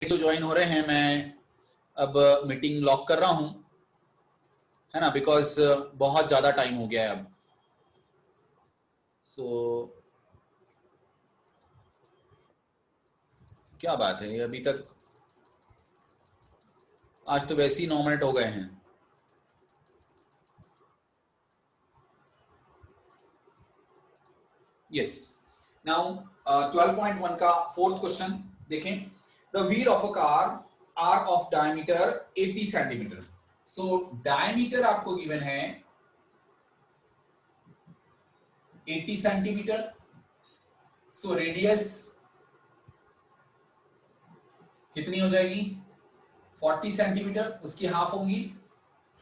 जो ज्वाइन हो रहे हैं, मैं अब मीटिंग लॉक कर रहा हूं, है ना, बिकॉज बहुत ज्यादा टाइम हो गया है अब। सो क्या बात है, अभी तक आज तो वैसे ही 9 मिनट हो गए हैं। यस, नाउ 12.1 का फोर्थ क्वेश्चन देखें। The wheel of a car are of diameter 80 centimetre. So diameter आपको गिवन है 80 सेंटीमीटर। सो रेडियस कितनी हो जाएगी? 40 सेंटीमीटर, उसकी हाफ होंगी,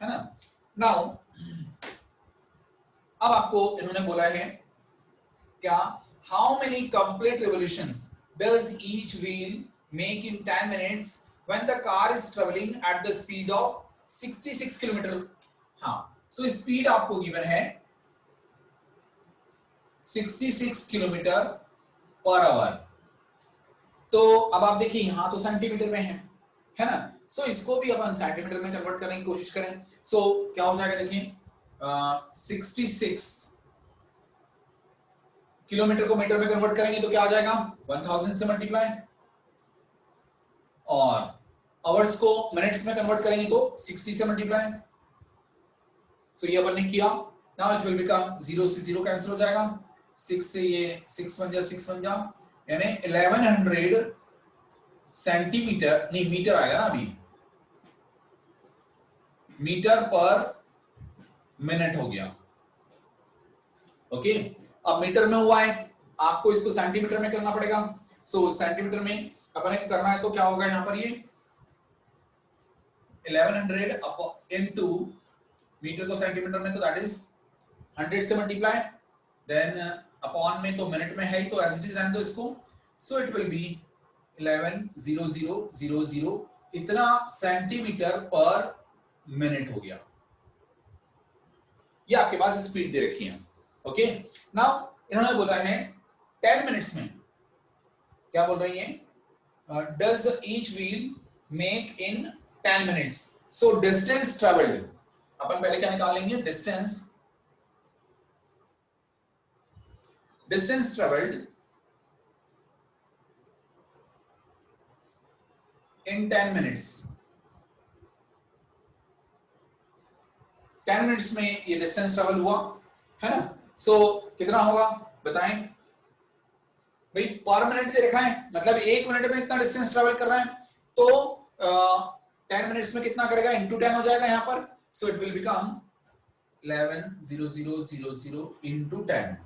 है ना। नाउ अब आपको इन्होंने बोला है क्या, how many complete revolutions does each wheel make in 10 minutes when the car is travelling at the speed of 66 kilometre. हाँ, सो स्पीड आपको गिवन है 66 किलोमीटर पर आवर। तो अब आप देखिए यहां तो सेंटीमीटर में है ना, सो इसको भी अपन सेंटीमीटर में कन्वर्ट करने की कोशिश करें। सो क्या हो जाएगा देखिए, 66 किलोमीटर को मीटर में कन्वर्ट करेंगे तो क्या आ जाएगा, 1000 से मल्टीप्लाई, और आवर्स को मिनट्स में कन्वर्ट करेंगे तो 60 से मल्टीप्लाई। सो ये अपन ने किया। नाउ इट विल बिकम 0 से 0 कैंसिल हो जाएगा, 6 से ये 6 बन जा, 6 बन जा, यानी 1100 सेंटीमीटर, नहीं मीटर आएगा ना, अभी मीटर पर मिनट हो गया। ओके, अब मीटर में हुआ है, आपको इसको सेंटीमीटर में करना पड़ेगा। सो सेंटीमीटर में अपने करना है तो क्या होगा यहाँ पर, ये 1100 इनटू मीटर को सेंटीमीटर में तो दैट इज 100 से मल्टीप्लाई, देन अपॉन में तो मिनट में है ही, तो एज इट इज रहने दो इसको। सो इट विल बी 11,000 इतना सेंटीमीटर पर मिनट हो गया। ये आपके पास स्पीड दे रखी है। ओके, नाउ इन्होंने बोला है 10 मिनट्स में, क्या बोल रही है, does each wheel make in 10 minutes. So distance travelled अपन पहले क्या निकाल लेंगे, distance travelled in 10 minutes। 10 minutes में ये डिस्टेंस ट्रेवल हुआ, है ना। सो कितना होगा बताएं भाई, पर मिनट दे रखा है, मतलब 1 मिनट में इतना डिस्टेंस ट्रेवल कर रहा है, तो 10 मिनट्स में कितना करेगा, इंटू 10 हो जाएगा यहाँ पर। So it will become 11,000 into 10,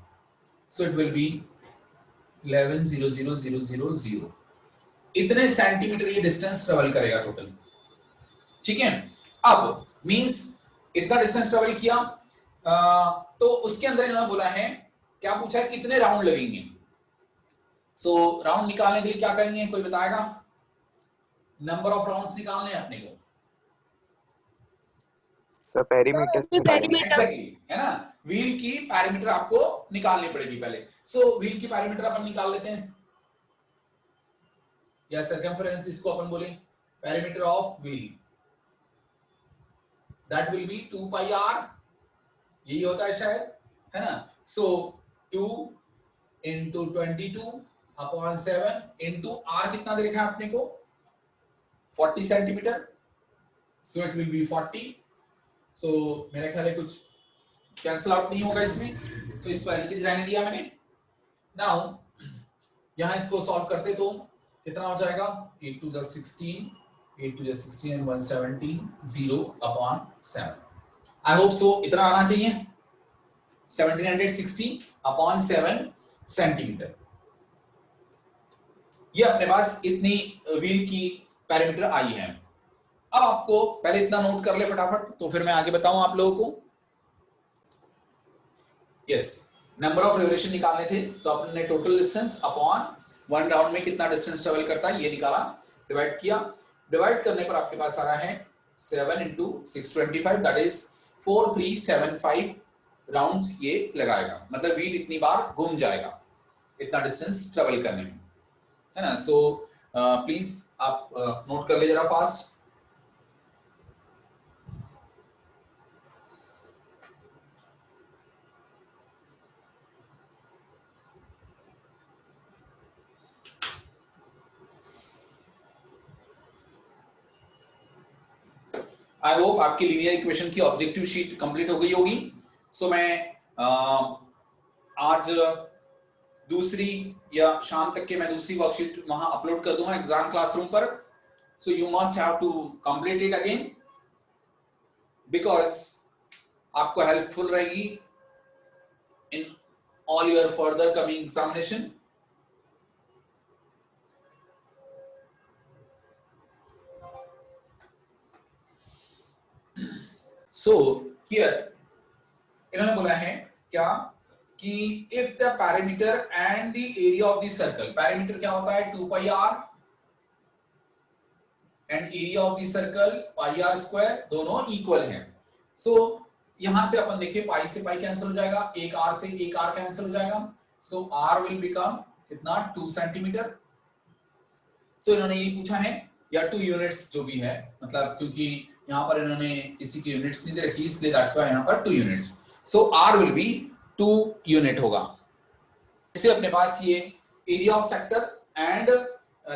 so it will be 11,000 इतने सेंटीमीटर ये डिस्टेंस ट्रेवल करेगा टोटल। ठीक है, अब मींस इतना डिस्टेंस ट्रेवल किया, तो उसके अंदर इन्होंने बोला है, क्या पूछा है, कितने राउंड लगेंगे। सो राउंड निकालने के लिए क्या करेंगे, कोई बताएगा? नंबर ऑफ राउंड्स निकालने हैं अपने को। सर पेरीमीटर एग्जैक्टली, है ना, व्हील की पैरामीटर आपको निकालनी पड़ेगी पहले। सो व्हील की पैरामीटर अपन निकाल लेते हैं, या सर्कमफरेंस इसको अपन बोले, parameter of wheel, that will be 2 pi r, यही होता है शायद, है ना। सो 2 into 22/7 into r कितना दे रखा है अपने को, 40 centimetre. So it will be 40। सो मेरे ख्याल है कुछ कैंसिल आउट नहीं होगा इसमें, सो इसको एज इट इज रहने दिया मैंने। नाउ यहां इसको सॉल्व करते तो कितना हो जाएगा, 8 to the 16, 8 to the 16 and 117, 0/7। I hope so इतना आना चाहिए, 1760/7 सेंटीमीटर। ये अपने पास इतनी व्हील की पैरामीटर आई है। अब आपको पहले इतना नोट कर ले फटाफट, तो फिर मैं आगे बताऊं आप लोगों को। यस, नंबर ऑफ रिवोल्यूशन निकालने थे, तो आपने टोटल डिस्टेंस अपॉन 1 राउंड में कितना डिस्टेंस ट्रेवल करता है ये निकाला, डिवाइड किया। डिवाइड करने पर आपके पास आ रहा है 7 into 625, दैट इज 4375 राउंड्स ये लगाएगा, मतलब व्हील इतनी बार घूम जाएगा इतना डिस्टेंस ट्रेवल करने में, है ना। सो प्लीज आप नोट कर ले जरा फास्ट। आई होप आपकी लीनियर इक्वेशन की ऑब्जेक्टिव शीट कंप्लीट हो गई होगी। सो मैं आज दूसरी या शाम तक के मैं दूसरी वर्कशीट वहां अपलोड कर दूंगा एग्जाम क्लासरूम पर। So you must have to complete it again because आपको हेल्पफुल रहेगी in all your further coming examination. So here इन्होंने बोला है क्या कि if the parameter and the area of the circle, parameter क्या होता है 2 pi r and area of the circle pi r square, दोनों इक्वल है। सो यहां से अपन देखिए पाई से पाई कैंसिल हो जाएगा, एक r से एक r कैंसिल हो जाएगा। सो r विल बिकम कितना 2 सेंटीमीटर। सो इन्होंने ये पूछा है या 2 यूनिट्स जो भी है, मतलब क्योंकि यहाँ पर इन्होंने किसी की यूनिट्स नहीं दे रखी इसलिए दैट्स व्हाई यहाँ पर 2 units. So r will be 2 unit होगा। इससे अपने पास ये area of sector and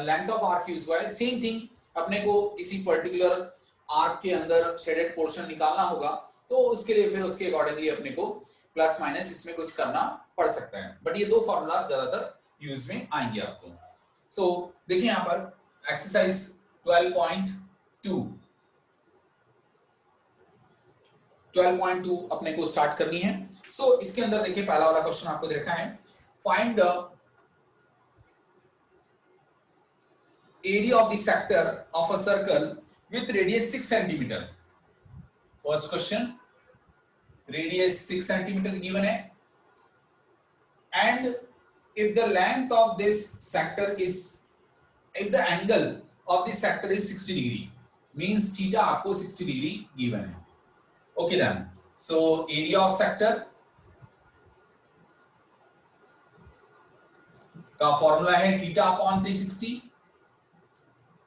length of arc use हुआ है। सेम थिंग अपने को किसी पर्टिकुलर आर्क के अंदर शेडेड पोर्शन निकालना होगा तो उसके लिए फिर उसके अकॉर्डिंगली अपने को प्लस माइनस इसमें कुछ करना पड़ सकता है, बट ये दो फॉर्मूला ज्यादातर यूज में आएंगे आपको। सो देखिए यहाँ पर एक्सरसाइज 12.2 अपने को स्टार्ट करनी है। सो इसके अंदर देखिए पहला वाला क्वेश्चन आपको दे रखा है, find the area of the sector of a circle with radius 6 centimetre. First question, radius 6 centimetre given है and if the length of this sector is, if the angle of this sector is 60 degree, means theta आपको 60 degree given है। Okay then, so area of sector का formula है theta upon 360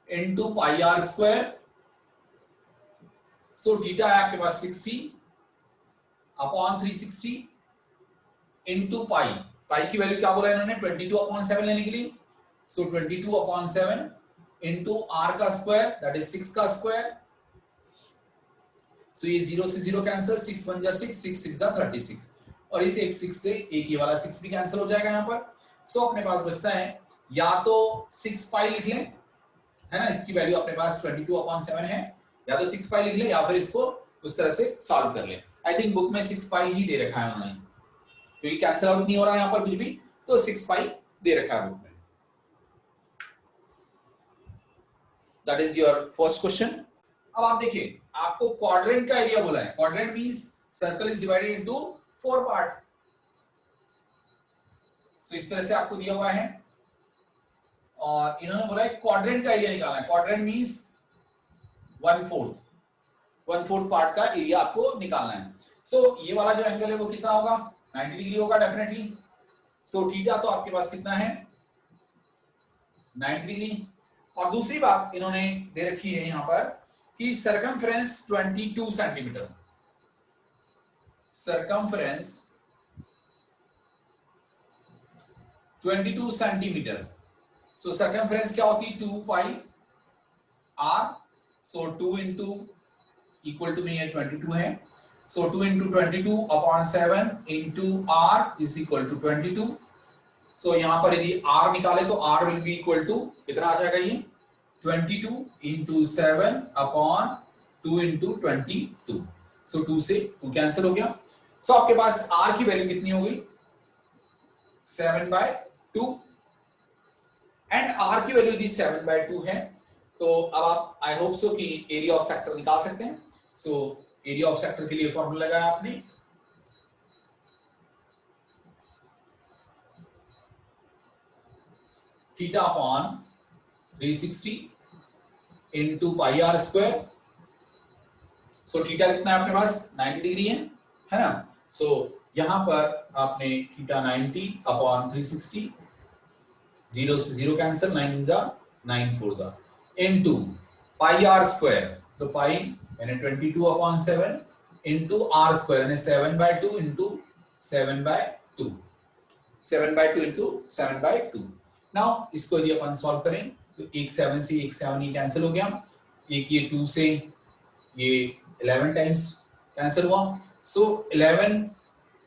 into pi are square. So theta है आपके पास 60 upon 360 into पाई, पाई की value क्या बोला इन्होंने 22/7 लेने के लिए। सो 22/7 इनटू आर का स्क्वायर दैट इज 6 का स्क्वायर। सो ये 0 से 0 कैंसिल, 6 1 जा 6, 6 6 जा 36 और इसे एक 6 से एक ये वाला 6 भी कैंसिल हो जाएगा यहाँ पर। सो अपने पास बचता है या तो 6 पाई लिख लें, है ना, इसकी वैल्यू अपने पास 22/7 है, या तो 6 पाई लिख लें या फिर इसको उस तरह से सॉल्व कर लें। आई थिंक बुक में 6 पाई ही दे रखा है उन्होंने, क्योंकि कैंसिल आउट नहीं हो रहा है यहाँ पर कुछ भी, तो 6 पाई दे रखा है बुक में। That is your first question. अब आप देखिए आपको क्वाड्रेंट का एरिया बोला है, quadrant means circle is divided into 4 part. So इस तरह से आपको दिया हुआ है और इन्होंने बोला है क्वाड्रेंट का एरिया निकालना है। क्वाड्रेंट मींस 1/4 पार्ट का एरिया आपको निकालना है। सो ये वाला जो एंगल है वो कितना होगा 90 डिग्री होगा डेफिनेटली। सो थीटा तो आपके पास कितना है 90 डिग्री। और दूसरी बात इन्होंने दे रखी है यहां पर कि सरकमफ्रेंस 22 सेंटीमीटर, सरकमफ्रेंस 22 सेंटीमीटर। सो सरकमफ्रेंस क्या होती है 2 pi r। So 2 into equal to में ये 22 है। So 2 into 22/7 into r is equal to 22. So यहाँ पर यदि r निकाले तो r will be equal to कितना आ जाएगा ये 22 into 7/2 into 22. So 2 से 2 कैंसिल हो गया। So आपके पास r की वैल्यू कितनी हो गई 7/2 एंड r की वैल्यू यदि 7/2 है तो अब आप आई होप सो कि एरिया ऑफ सेक्टर निकाल सकते हैं। सो एरिया ऑफ सेक्टर के लिए फॉर्मूला लगाया आपने, theta upon 360 into pi are square. So theta कितना है अपने पास 90 डिग्री है ना। सो यहां पर आपने थीटा 90 अपॉन 360, 0 से 0 कैंसिल, 9 जा 9 4 जा इनटू पाई आर स्क्वायर, तो पाई यानी 22/7 इनटू आर स्क्वायर यानी 7/2 इनटू 7/2, 7/2 इनटू 7/2। नाउ इसको यदि अपन सॉल्व करें तो एक 7 से एक 7 ये कैंसिल हो गया, एक ये 2 से ये 11 टाइम्स कैंसिल हुआ, सो 11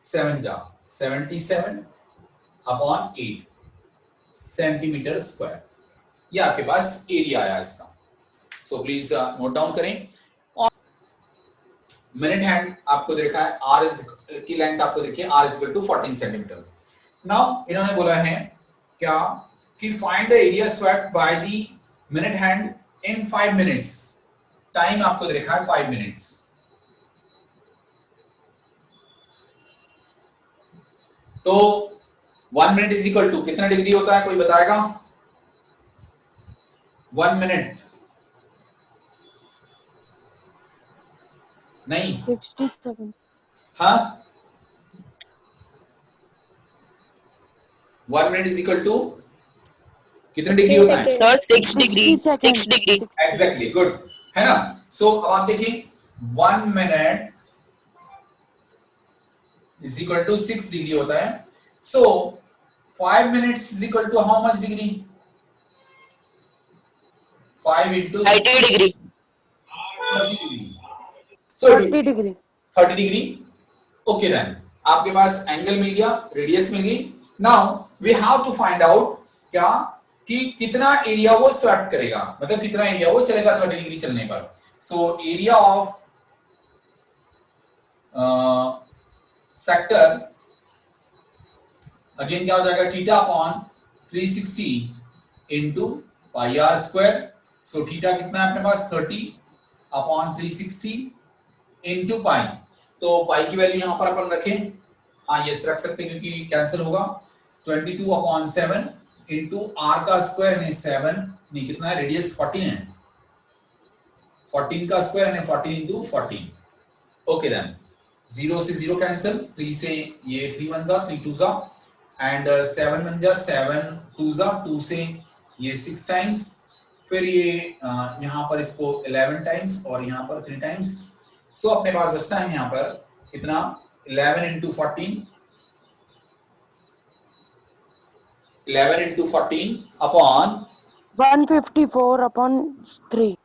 7 जा 77/8 सेंटीमीटर स्क्वायर, ये आपके पास एरिया आया इसका। सो प्लीज नोट डाउन करें। और मिनट हैंड आपको दे रखा है, आर की लेंथ आपको देखिए R is equal to 14 centimetre. Now इन्होंने बोला है क्या कि find the area swept by the minute hand in 5 minutes. Time आपको दे रखा है 5 मिनट्स। तो 1 मिनट इज इक्वल टू कितना डिग्री होता है, कोई बताएगा? 1 मिनट नहीं 67। हाँ 1 मिनट इज इक्वल टू कितने डिग्री होता है? Sir 6 degree 6 degree exactly, good है ना। सो अब आप देखिए 1 minute is equal to 6 degree होता है। So 5 minutes is equal to how much degree? 5 into 30 degree 30 degree. So 30 degree 30 degree. Okay then आपके पास एंगल मिल गया, रेडियस मिल गई। Now we have to find out क्या कि कितना एरिया वो स्वैप करेगा, मतलब कितना एरिया वो चलेगा 30 डिग्री चलने पर। So area of sector again क्या हो जाएगा, theta upon 360 into pi are square. So theta कितना है अपने पास 30 अपॉन 360 इनटू पाई। तो पाई की वैल्यू यहां पर अपन रखें, हाँ ये रख सकते हैं क्योंकि कैंसिल होगा। 22/7 इनटू आर का स्क्वायर यानी 7 नहीं कितना है, रेडियस 14 है, 14 का स्क्वायर यानी 14 इनटू 14। ओके देन 0 से 0 कैंसिल, 3 से ये 3 1 जा 3 2 जा एंड 7 1 जा 7 2 जा 2 से ये 6 टाइम्स, फिर ये यहाँ पर इसको 11 टाइम्स और यहाँ पर 3 टाइम्स। सो अपने पास बचता है यहाँ पर कितना 11 into 14 11 into 14 अपॉन 154/3।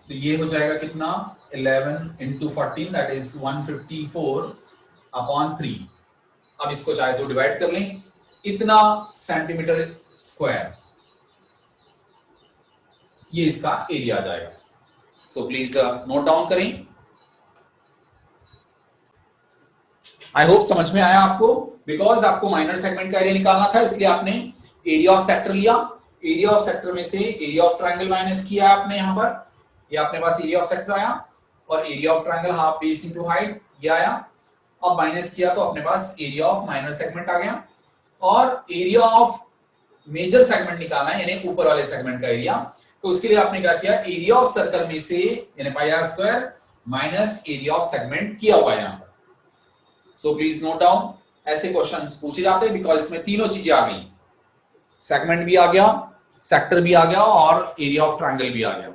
तो ये हो जाएगा कितना 11 into 14 दैट इज 154/3। अब इसको चाहे तो डिवाइड कर लें, इतना सेंटीमीटर स्क्वायर ये इसका एरिया आ जाएगा। सो प्लीज नोट डाउन करें। आई होप समझ में आया आपको, बिकॉज आपको माइनर सेगमेंट का एरिया निकालना था इसलिए आपने एरिया ऑफ सेक्टर लिया। एरिया ऑफ सेक्टर में से एरिया ऑफ ट्रायंगल माइनस किया आपने, यहां पर ये अपने पास एरिया ऑफ सेक्टर आया और area of triangle half base into height ये आया। अब माइनस किया तो अपने पास एरिया ऑफ माइनर सेगमेंट आ गया और एरिया ऑफ मेजर सेगमेंट निकालना है यानी ऊपर वाले सेगमेंट का एरिया। तो उसके लिए आपने क्या किया, एरिया ऑफ सर्कल में से यानी pi are square minus area of segment किया हुआ है यहां पर। सो प्लीज नोट डाउन, ऐसे क्वेश्चंस पूछे जाते हैं बिकॉज इसमें तीनों चीजें आ गई, सेगमेंट भी आ गया, सेक्टर भी आ गया और एरिया ऑफ ट्रायंगल भी आ गया।